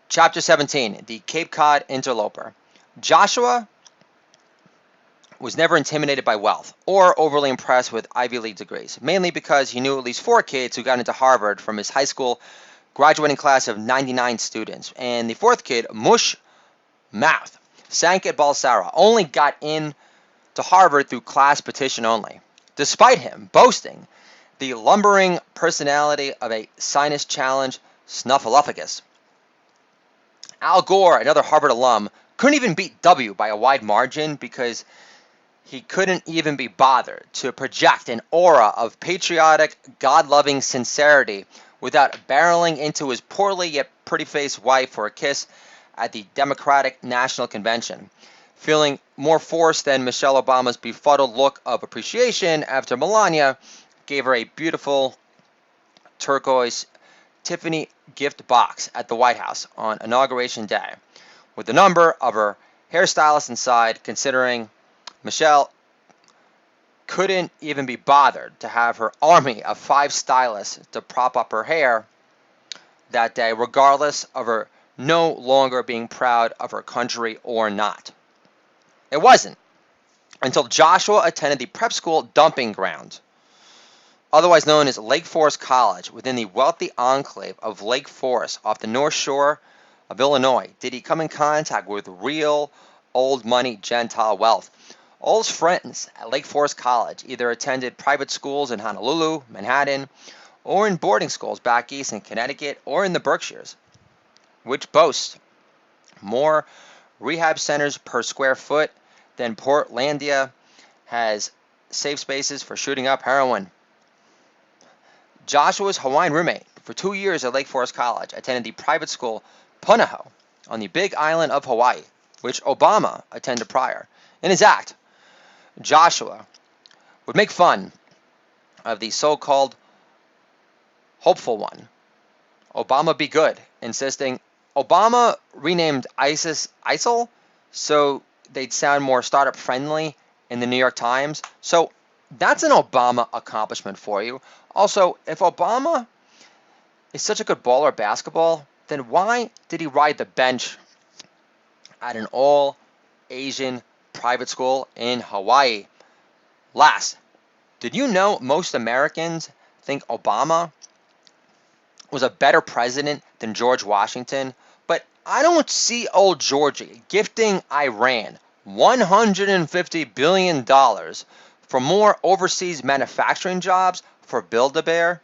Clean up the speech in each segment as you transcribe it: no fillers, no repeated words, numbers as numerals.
Chapter 17, the Cape Cod Interloper. Joshua was never intimidated by wealth or overly impressed with Ivy League degrees, mainly because he knew at least 4 kids who got into Harvard from his high school graduating class of 99 students. And the 4th kid, Mush Mouth, sank at Balsara, only got in to Harvard through class petition only, despite him boasting the lumbering personality of a sinus challenge snuffleupagus. Al Gore, another Harvard alum, couldn't even beat W by a wide margin because he couldn't even be bothered to project an aura of patriotic, God-loving sincerity without barreling into his poorly yet pretty-faced wife for a kiss at the Democratic National Convention, feeling more forced than Michelle Obama's befuddled look of appreciation after Melania gave her a beautiful turquoise Tiffany gift box at the White House on Inauguration Day, with the number of her hairstylist inside, considering Michelle couldn't even be bothered to have her army of 5 stylists to prop up her hair that day, regardless of her no longer being proud of her country or not. It wasn't until Joshua attended the prep school dumping ground, otherwise known as Lake Forest College, within the wealthy enclave of Lake Forest off the North Shore of Illinois, did he come in contact with real old money Gentile wealth. All his friends at Lake Forest College either attended private schools in Honolulu, Manhattan, or in boarding schools back east in Connecticut or in the Berkshires, which boast more rehab centers per square foot than Portlandia has safe spaces for shooting up heroin. Joshua's Hawaiian roommate for 2 years at Lake Forest College attended the private school Punahou on the Big Island of Hawaii, which Obama attended prior. In his act, Joshua would make fun of the so-called hopeful one, Obama be good, insisting Obama renamed ISIS ISIL so they'd sound more startup friendly in the New York Times. So that's an Obama accomplishment for you. Also, if Obama is such a good baller at basketball, then why did he ride the bench at an all-Asian private school in Hawaii? Last, did you know most Americans think Obama was a better president than George Washington? But I don't see old Georgie gifting Iran $150 billion for more overseas manufacturing jobs for Build-A-Bear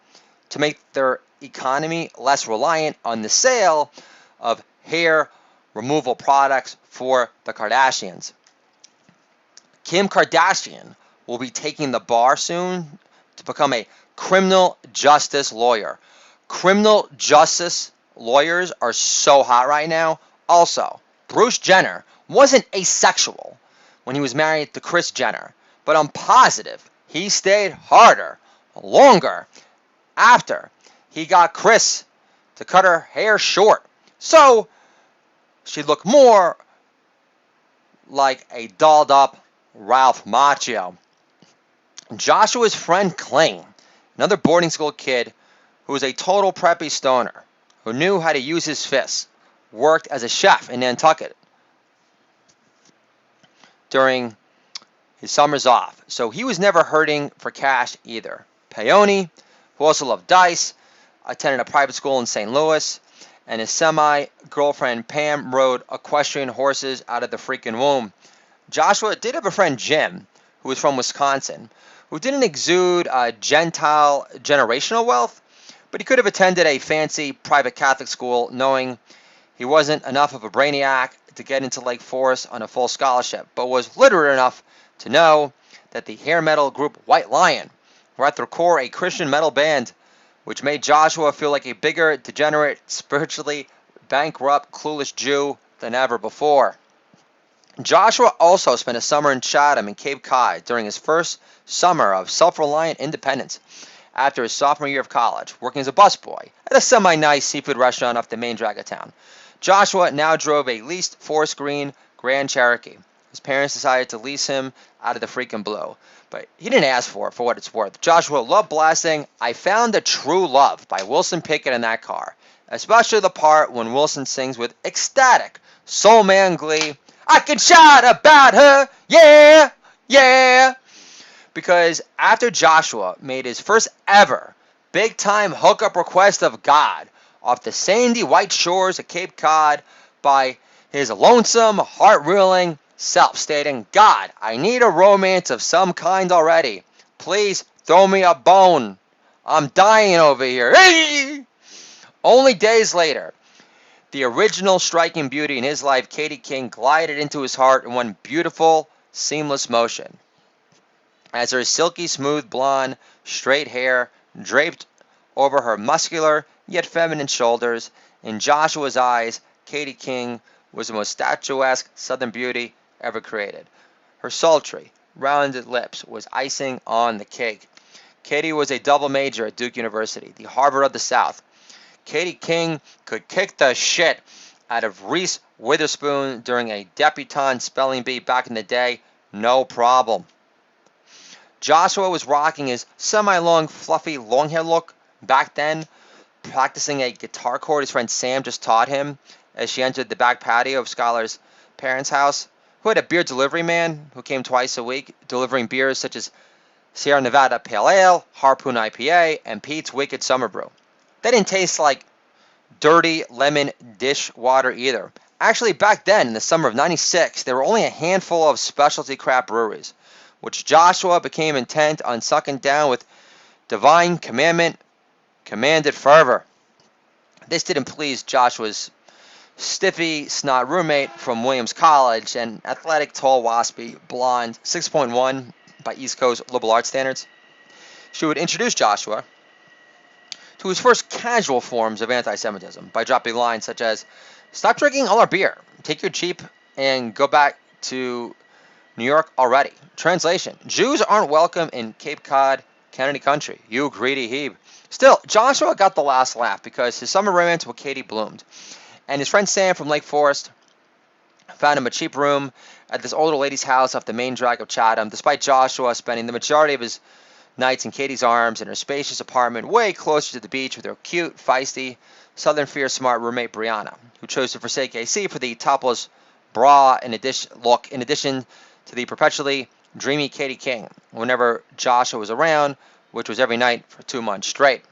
to make their economy less reliant on the sale of hair removal products for the Kardashians. Kim Kardashian will be taking the bar soon to become a criminal justice lawyer. Criminal justice lawyers are so hot right now. Also, Bruce Jenner wasn't asexual when he was married to Kris Jenner, but I'm positive he stayed harder, longer, after he got Kris to cut her hair short, so she'd look more like a dolled up Ralph Macchio. Joshua's friend Kling, another boarding school kid who was a total preppy stoner, who knew how to use his fists, worked as a chef in Nantucket during his summers off, so he was never hurting for cash either. Peony, who also loved dice, attended a private school in St. Louis, and his semi-girlfriend Pam rode equestrian horses out of the freaking womb. Joshua did have a friend Jim, who was from Wisconsin, who didn't exude Gentile generational wealth, but he could have attended a fancy private Catholic school knowing he wasn't enough of a brainiac to get into Lake Forest on a full scholarship, but was literate enough to know that the hair metal group White Lion were at their core a Christian metal band, which made Joshua feel like a bigger, degenerate, spiritually bankrupt, clueless Jew than ever before. Joshua also spent a summer in Chatham and Cape Cod during his first summer of self-reliant independence after his sophomore year of college, working as a busboy at a semi-nice seafood restaurant off the main drag of town. Joshua now drove a leased forest green Grand Cherokee. His parents decided to lease him out of the freaking blue, but he didn't ask for it for what it's worth. Joshua loved blasting I Found a True Love by Wilson Pickett in that car. especially the part when Wilson sings with ecstatic soul man glee, "I can shout about her, yeah, yeah," because after Joshua made his first ever big-time hookup request of God off the sandy white shores of Cape Cod by his lonesome, heart-reeling self, stating, "God, I need a romance of some kind already. Please throw me a bone. I'm dying over here." Hey! Only days later, the original striking beauty in his life, Katie King, glided into his heart in one beautiful, seamless motion. As her silky smooth blonde, straight hair draped over her muscular yet feminine shoulders, in Joshua's eyes, Katie King was the most statuesque Southern beauty ever created. Her sultry, rounded lips was icing on the cake. Katie was a double major at Duke University, the Harvard of the South. Katie King could kick the shit out of Reese Witherspoon during a debutante spelling bee back in the day, no problem. Joshua was rocking his semi-long, fluffy, long-hair look back then, practicing a guitar chord his friend Sam just taught him as she entered the back patio of Skylar's parents' house, who had a beer delivery man who came twice a week, delivering beers such as Sierra Nevada Pale Ale, Harpoon IPA, and Pete's Wicked Summer Brew. They didn't taste like dirty lemon dish water either. Actually, back then, in the summer of '96, there were only a handful of specialty craft breweries, which Joshua became intent on sucking down with divine commanded fervor. This didn't please Joshua's stiffy snot roommate from Williams College, an athletic, tall, waspy, blonde, 6.1 by East Coast liberal arts standards. She would introduce Joshua to his first casual forms of anti-Semitism by dropping lines such as, "Stop drinking all our beer, take your cheap, and go back to New York already." Translation: Jews aren't welcome in Cape Cod, Kennedy country, you greedy heeb. Still, Joshua got the last laugh because his summer romance with Katie bloomed, and his friend Sam from Lake Forest found him a cheap room at this older lady's house off the main drag of Chatham, despite Joshua spending the majority of his nights in Katie's arms in her spacious apartment way closer to the beach with her cute, feisty, Southern Fierce smart roommate Brianna, who chose to forsake AC for the topless bra in addition to the perpetually dreamy Katie King whenever Joshua was around, which was every night for 2 months straight.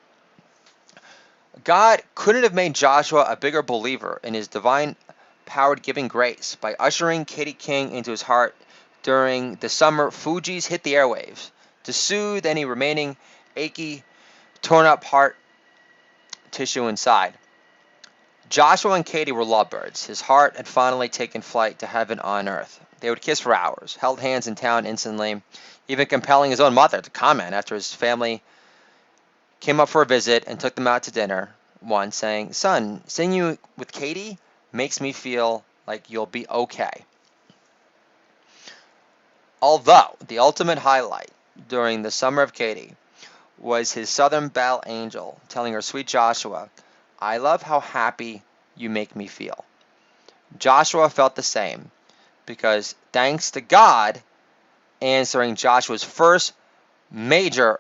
God couldn't have made Joshua a bigger believer in his divine-powered giving grace by ushering Katie King into his heart during the summer Fugees hit the airwaves to soothe any remaining achy, torn-up heart tissue inside. Joshua and Katie were lovebirds. His heart had finally taken flight to heaven on earth. They would kiss for hours, held hands in town instantly, even compelling his own mother to comment after his family came up for a visit and took them out to dinner once, saying, "Son, seeing you with Katie makes me feel like you'll be okay." Although the ultimate highlight during the summer of Katie was his Southern Belle angel telling her sweet Joshua, "I love how happy you make me feel." Joshua felt the same because thanks to God answering Joshua's first major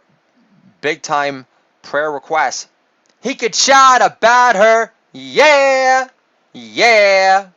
big-time prayer request, he could shout about her, yeah, yeah.